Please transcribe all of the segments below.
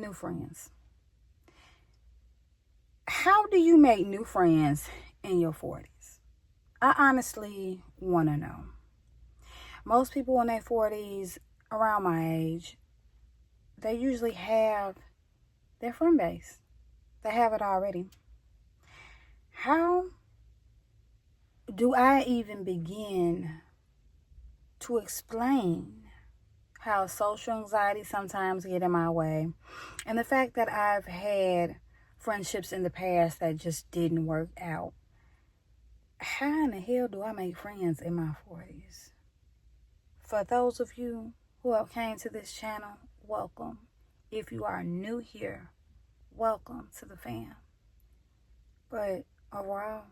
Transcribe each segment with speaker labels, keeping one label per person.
Speaker 1: new friends. How do you make new friends in your 40s? I honestly want to know. Most people in their 40s, around my age, they usually have their friend base. They have it already. How do I even begin to explain how social anxiety sometimes get in my way, and the fact that I've had friendships in the past that just didn't work out? How in the hell do I make friends in my 40s? For those of you who have came to this channel, welcome. If you are new here, welcome to the fam. But overall,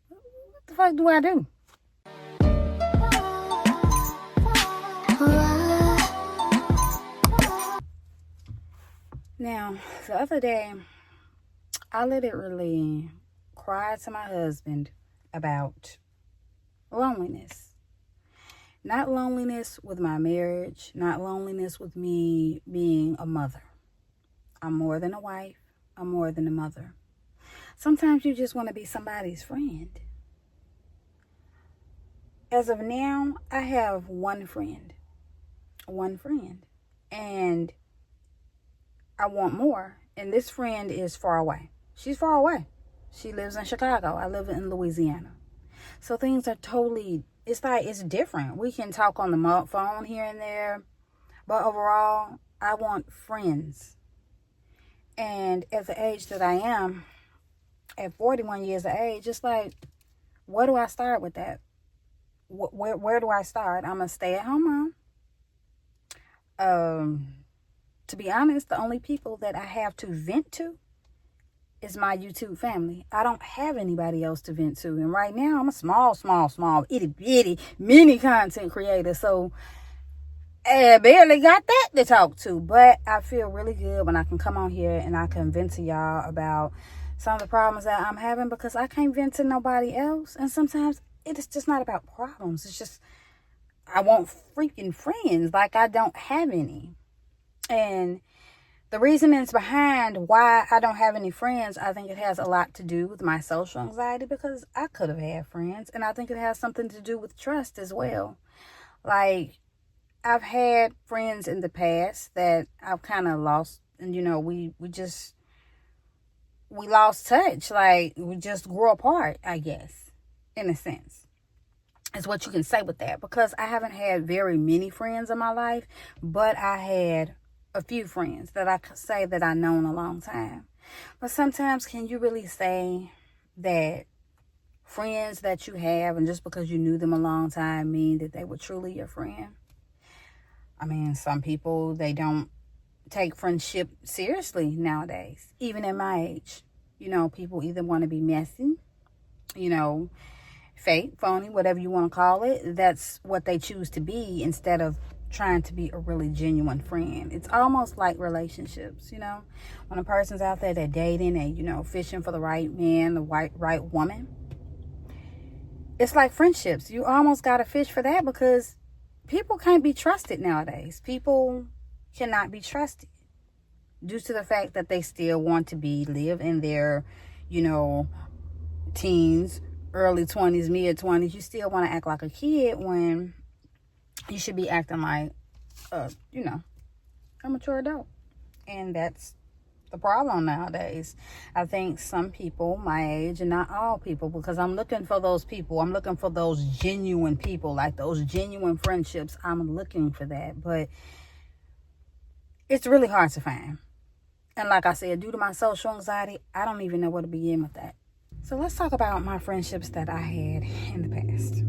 Speaker 1: what the fuck do I do? Now, the other day, I literally cried to my husband about loneliness. Not loneliness with my marriage, not loneliness with me being a mother. I'm more than a wife. I'm more than a mother. Sometimes you just want to be somebody's friend. As of now, I have one friend. And I want more. And this friend is far away. She's far away. She lives in Chicago. I live in Louisiana. So things are totally, it's different. We can talk on the phone here and there. But overall, I want friends. And at the age that I am, at 41 years of age, it's like, where do I start with that? Where do I start? I'm a stay-at-home mom. To be honest, the only people that I have to vent to is my YouTube family. I don't have anybody else to vent to. And right now, I'm a small, itty-bitty, mini content creator. So I barely got that to talk to. But I feel really good when I can come on here and I can vent to y'all about some of the problems that I'm having, because I can't vent to nobody else. And sometimes it is just not about problems. It's just, I want freaking friends. Like, I don't have any. And the reasonings behind why I don't have any friends, I think it has a lot to do with my social anxiety, because I could have had friends. And I think it has something to do with trust as well. Like, I've had friends in the past that I've kind of lost. And, we lost touch. Like, we just grew apart, I guess, in a sense. Is what you can say with that. Because I haven't had very many friends in my life, but I had a few friends that I could say that I've known a long time. But sometimes, can you really say that friends that you have, and just because you knew them a long time, mean that they were truly your friend? I mean, some people, they don't take friendship seriously nowadays, even at my age. People either want to be messy, fake, phony, whatever you want to call it. That's what they choose to be, instead of trying to be a really genuine friend. It's almost like relationships, when a person's out there, they're dating and, fishing for the right man, the right woman. It's like friendships. You almost got to fish for that, because people can't be trusted nowadays. People cannot be trusted due to the fact that they still want to live in their, teens, early 20s, mid 20s. You still want to act like a kid when you should be acting like, a mature adult. And that's the problem nowadays. I think some people my age, and not all people, because I'm looking for those people. I'm looking for those genuine people, like those genuine friendships. I'm looking for that. But it's really hard to find. And like I said, due to my social anxiety, I don't even know where to begin with that. So let's talk about my friendships that I had in the past.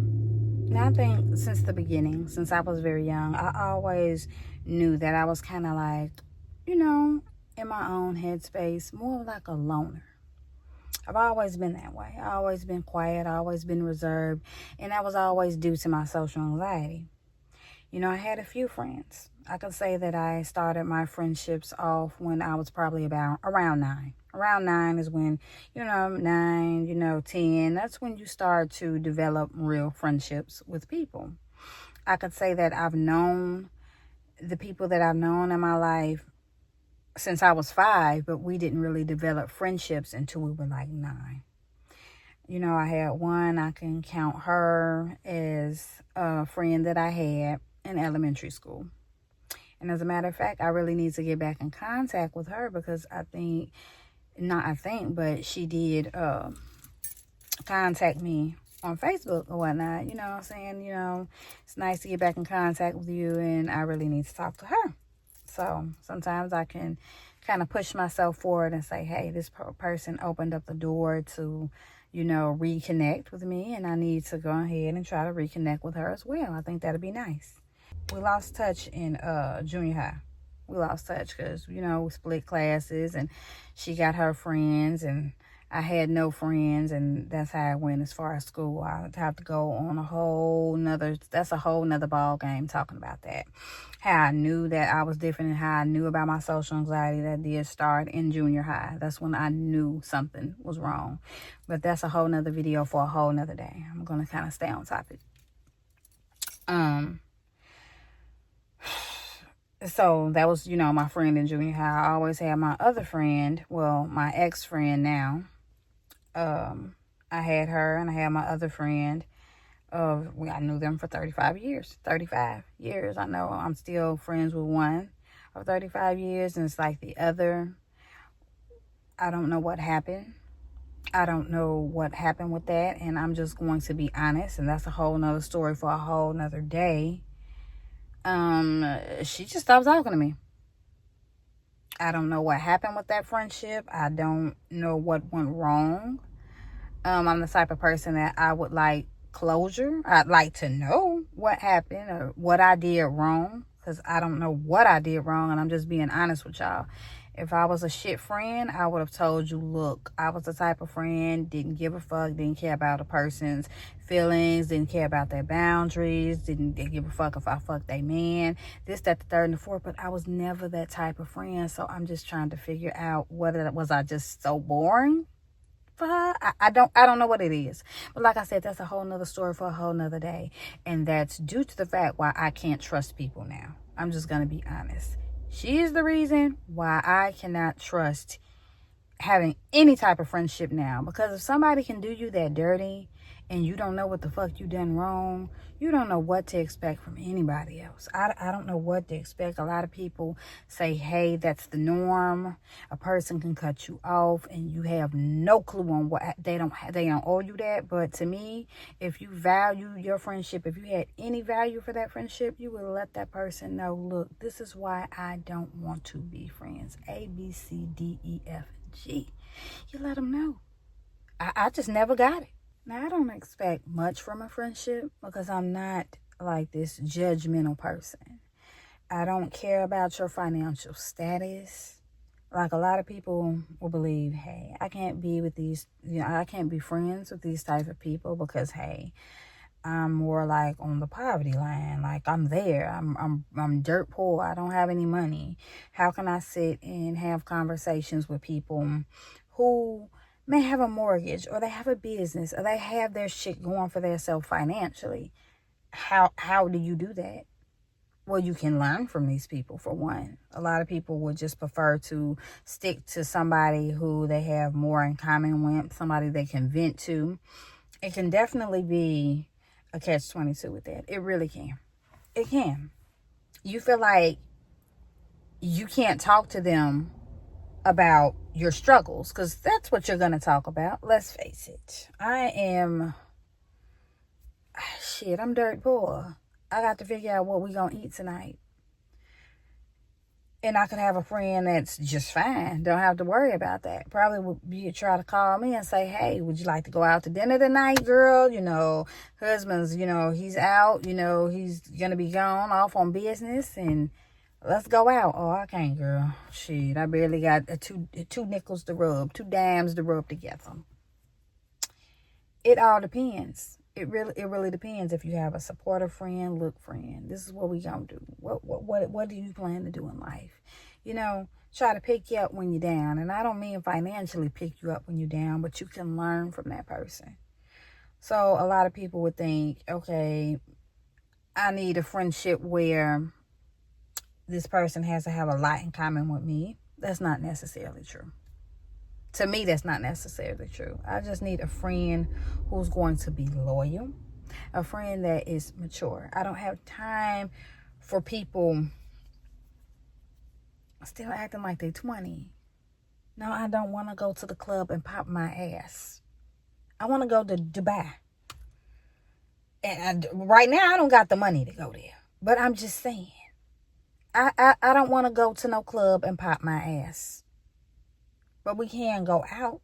Speaker 1: Now, I think since the beginning, since I was very young, I always knew that I was kind of like, in my own headspace, more like a loner. I've always been that way. I've always been quiet. I've always been reserved. And that was always due to my social anxiety. I had a few friends. I could say that I started my friendships off when I was probably around 9. Around 9 is when, 9, 10. That's when you start to develop real friendships with people. I could say that I've known the people that I've known in my life since I was 5, but we didn't really develop friendships until we were like 9. You know, I had one, I can count her as a friend that I had in elementary school. And as a matter of fact, I really need to get back in contact with her because but she did contact me on Facebook or whatnot. You know what I'm saying? You know, it's nice to get back in contact with you, and I really need to talk to her. So sometimes I can kind of push myself forward and say, hey, this person opened up the door to, you know, reconnect with me, and I need to go ahead and try to reconnect with her as well. I think that'd be nice. We lost touch in junior high. We lost touch because, you know, we split classes, and she got her friends, and I had no friends, and that's how it went as far as school. I have to go on that's a whole nother ball game talking about that. How I knew that I was different and how I knew about my social anxiety that did start in junior high. That's when I knew something was wrong. But that's a whole nother video for a whole nother day. I'm going to kind of stay on topic. So that was, you know, my friend in junior high. I always had my other friend, well, my ex-friend now. I had her, and I had my other friend. I knew them for 35 years. 35 years. I know I'm still friends with one of 35 years, and it's like the other, I don't know what happened. I don't know what happened with that, and I'm just going to be honest, and that's a whole nother story for a whole nother day. She just stopped talking to me. I don't know what happened with that friendship. I don't know what went wrong. I'm the type of person that I would like closure. I'd like to know what happened or what I did wrong, because I don't know what I did wrong, and I'm just being honest with y'all. If I was a shit friend, I would have told you, look, I was the type of friend, didn't give a fuck, didn't care about a person's feelings, didn't care about their boundaries, didn't give a fuck if I fucked their man, this, that, the third, and the fourth, but I was never that type of friend. So I'm just trying to figure out whether was I just so boring for her. I don't know what it is. But like I said, that's a whole nother story for a whole nother day. And that's due to the fact why I can't trust people now. I'm just going to be honest. She is the reason why I cannot trust having any type of friendship now. Because if somebody can do you that dirty and you don't know what the fuck you done wrong, you don't know what to expect from anybody else. I don't know what to expect. A lot of people say, hey, that's the norm. A person can cut you off and you have no clue on what they don't owe you that. But to me, if you value your friendship, if you had any value for that friendship, you would let that person know, look, this is why I don't want to be friends. A, B, C, D, E, F, G. You let them know. I just never got it. Now, I don't expect much from a friendship because I'm not like this judgmental person. I don't care about your financial status. Like a lot of people will believe, hey, I can't be with these, I can't be friends with these type of people because, hey, I'm more like on the poverty line. Like I'm there. I'm dirt poor. I don't have any money. How can I sit and have conversations with people who may have a mortgage, or they have a business, or they have their shit going for themselves financially? How do you do that? Well, you can learn from these people, for one. A lot of people would just prefer to stick to somebody who they have more in common with, somebody they can vent to. It can definitely be a catch-22 with that. It really can. It can. You feel like you can't talk to them about your struggles, because that's what you're going to talk about. Let's face it. I'm dirt poor. I got to figure out what we going to eat tonight. And I could have a friend that's just fine. Don't have to worry about that. Probably would be try to call me and say, hey, would you like to go out to dinner tonight, girl? Husband's, he's out. He's going to be gone off on business, and let's go out. Oh, I can't, girl. Shit, I barely got two nickels to rub, 2 dimes to rub together. It all depends. It really depends. If you have a supportive friend, look, friend, this is what we gonna do. What do you plan to do in life? Try to pick you up when you're down. And I don't mean financially pick you up when you're down, but you can learn from that person. So a lot of people would think, okay, I need a friendship where this person has to have a lot in common with me. That's not necessarily true. To me, that's not necessarily true. I just need a friend who's going to be loyal, a friend that is mature. I don't have time for people still acting like they're 20. No, I don't want to go to the club and pop my ass. I want to go to Dubai. And right now, I don't got the money to go there. But I'm just saying. I don't want to go to no club and pop my ass. But we can go out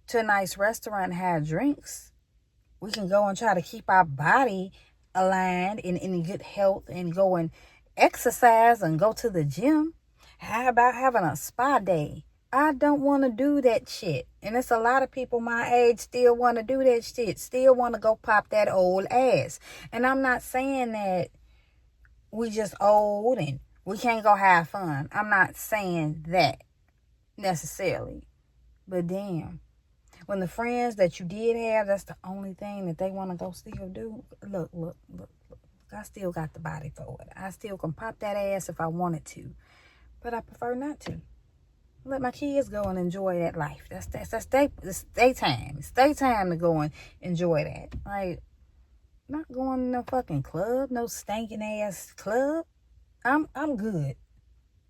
Speaker 1: to a nice restaurant and have drinks. We can go and try to keep our body aligned and in good health and go and exercise and go to the gym. How about having a spa day? I don't want to do that shit. And it's a lot of people my age still want to do that shit. Still want to go pop that old ass. And I'm not saying that we just old and we can't go have fun. I'm not saying that necessarily. But damn, when the friends that you did have, that's the only thing that they want to go still do. Look. I still got the body for it. I still can pop that ass if I wanted to. But I prefer not to. Let my kids go and enjoy that life. That's their time. It's their time to go and enjoy that. Like, not going to no fucking club, no stinking ass club. I'm good.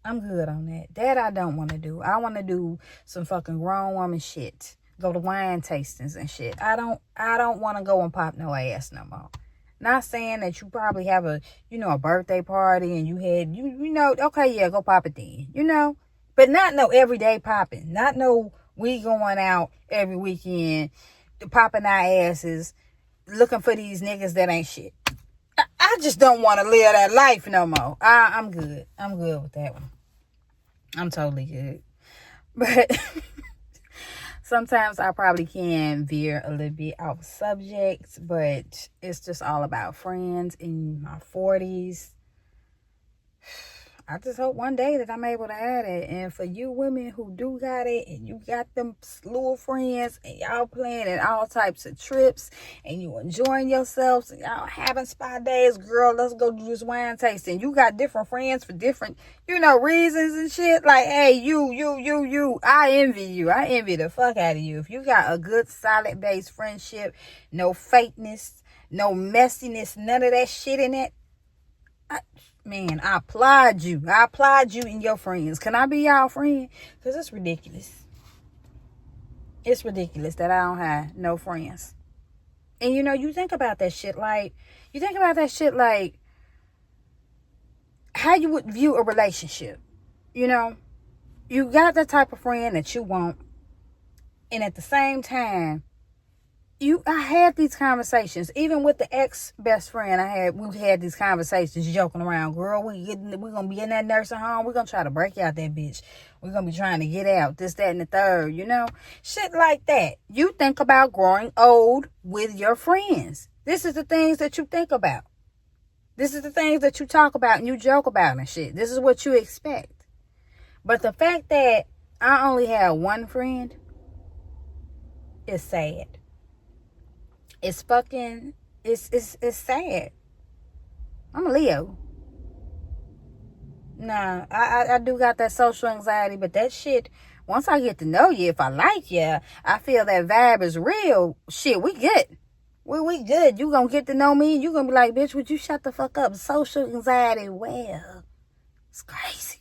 Speaker 1: I'm good on that. That I don't want to do. I want to do some fucking grown woman shit. Go to wine tastings and shit. I don't want to go and pop no ass no more. Not saying that you probably have a birthday party and you had, okay, yeah, go pop it then, But not no everyday popping. Not no we going out every weekend, popping our asses, looking for these niggas that ain't shit. I just don't want to live that life no more. I'm good. I'm good with that one. I'm totally good. But sometimes I probably can veer a little bit off subject, but it's just all about friends in my 40s. I just hope one day that I'm able to have it. And for you women who do got it, and you got them slew of friends, and y'all planning all types of trips, and you enjoying yourselves, and y'all having spa days, girl, let's go do this wine tasting. You got different friends for different, reasons and shit. Like, hey, you, I envy you. I envy the fuck out of you. If you got a good, solid base friendship, no fakeness, no messiness, none of that shit in it, man, I applaud you. I applaud you and your friends. Can I be y'all friend? Because it's ridiculous. It's ridiculous that I don't have no friends. And you think about that shit like, how you would view a relationship. You got the type of friend that you want. And at the same time, I had these conversations, even with the ex-best friend we had these conversations joking around. Girl, we're going to be in that nursing home. We're going to try to break out that bitch. We're going to be trying to get out, this, that, and the third, Shit like that. You think about growing old with your friends. This is the things that you think about. This is the things that you talk about and you joke about and shit. This is what you expect. But the fact that I only have one friend is sad. It's sad. I'm a Leo. Nah, I do got that social anxiety, but that shit, once I get to know you, if I like you, I feel that vibe is real. Shit, we good. We good. You gonna get to know me, and you gonna be like, bitch, would you shut the fuck up? Social anxiety, well, it's crazy.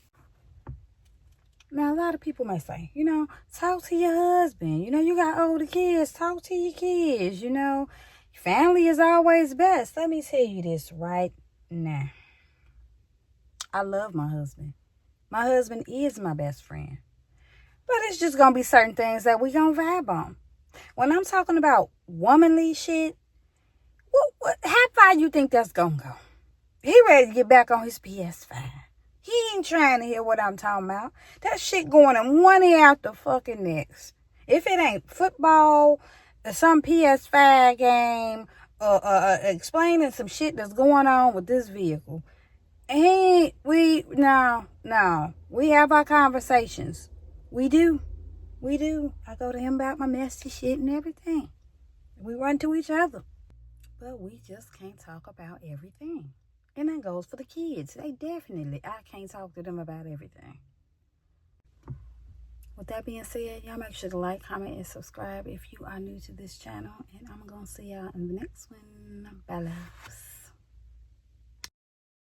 Speaker 1: Now, a lot of people may say, talk to your husband. You got older kids. Talk to your kids, Family is always best. Let me tell you this right now. I love my husband. My husband is my best friend. But it's just going to be certain things that we going to vibe on. When I'm talking about womanly shit, how far you think that's going to go? He ready to get back on his PS5. He ain't trying to hear what I'm talking about. That shit going in one ear out the fucking next. If it ain't football, some PS5 game, explaining some shit that's going on with this vehicle. And we have our conversations. We do. I go to him about my messy shit and everything. We run to each other. But we just can't talk about everything. And that goes for the kids. I can't talk to them about everything. with that being said, y'all make sure to like, comment, and subscribe if you are new to this channel. And I'm going to see y'all in the next one. Bye, loves.